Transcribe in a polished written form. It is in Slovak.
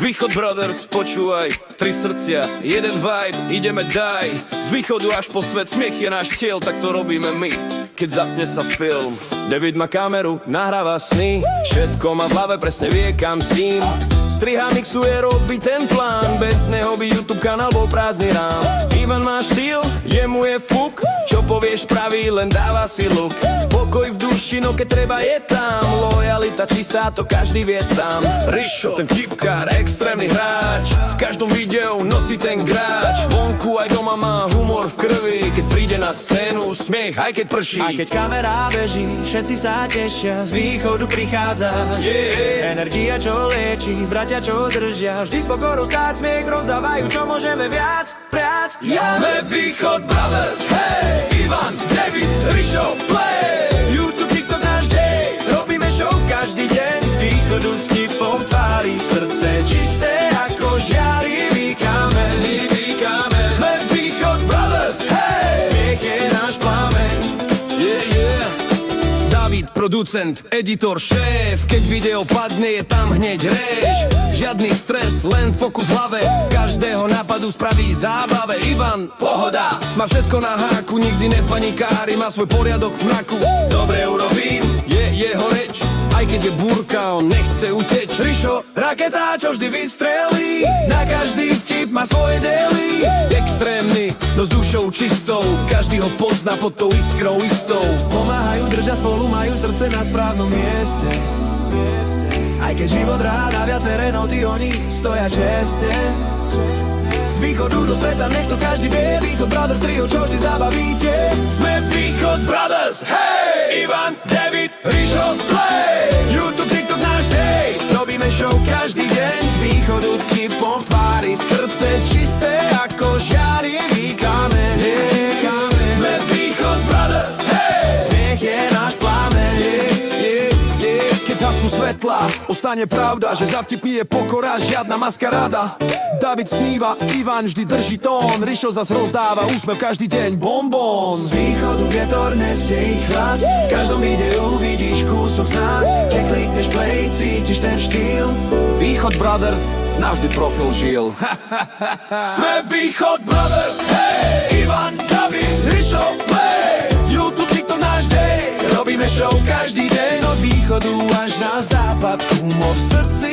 Východ Brothers, počúvaj, 3 srdcia, jeden vibe, ideme daj. Z východu až po svet, smiech je náš cieľ, tak to robíme my, keď zapne sa film. David má kameru, nahráva sny, všetko má v hlave, presne vie kam s ním. Striha, mixuje, robí ten plán, bez neho by YouTube kanál bol prázdny rám. Ivan má štýl, jemu je fuk, čo povieš praví, len dáva si luk. Pokoj v duši, no keď treba je tam, lojalita čistá, to každý vie sám. Rišo, ten vtipkár, extrémny hráč, v každom videu nosí ten gráč. Vonku aj doma má humor v krvi, keď príde na scénu, smiech, aj keď prší. Aj keď kamera beží, všetci sa tešia, z východu prichádza energia, čo lieči, bratia, čo držia, vždy s pokorou stáť, smiech rozdávajú, čo môžeme viac priať. Sme Východ Brothers, hej, Ivan, David, Rišo, play. YouTube, TikTok, náš dej, robíme show každý deň, z východu s tipom tvári, srdce čisté ako žiarivý kameň. Sme Východ Brothers, hej, Smiech je náš plameň. David, producent, editor, šéf, keď video padne, je tam hneď reč. Žiadny stres, len fokus v hlave, z každého nápadu spraví zábave. Ivan, pohoda, má všetko na háku, nikdy nepanikári, má svoj poriadok v mraku. Dobre urobím, je jeho reč, aj keď je búrka, on nechce uteč. Rišo, raketa, čo vždy vystrelí, na každý vtip má svoje dely. Extrémny, no s dušou čistou, každý ho pozná pod tou iskrou istou. Pomáhajú, držia spolu, majú srdce na správnom mieste. Aj keď život ráda viaceré noty, oni stoja čestne. Z východu do sveta, nech to každý vie, Východ Brothers trio, čo vždy zabavíte. Sme Východ Brothers, hej, Ivan, David, Rišo, play. YouTube, TikTok, náš dej, robíme show každý deň, z východu s kipom v tvári, srdce čisté ako žiarivý kameň. Sme Východ Brothers, hej, Smiech je náš plameň. Keď zasnú svetla, ostane pravda, že za vtipmi je pokora, žiadna maskaráda. David sníva, Ivan vždy drží tón, Rišo zas rozdáva úsmev každý deň, bonbon. Z východu vietor nesie ich hlas, v každom videu vidíš kúsok z nás. Keď klikneš play, cítiš ten štýl. Východ Brothers, navždy profil žil. Sme Východ Brothers, hej, Ivan, David, Rišo, play. YouTube, TikTok, náš dej, robíme show každý deň, od východu až na západ, humor v srdci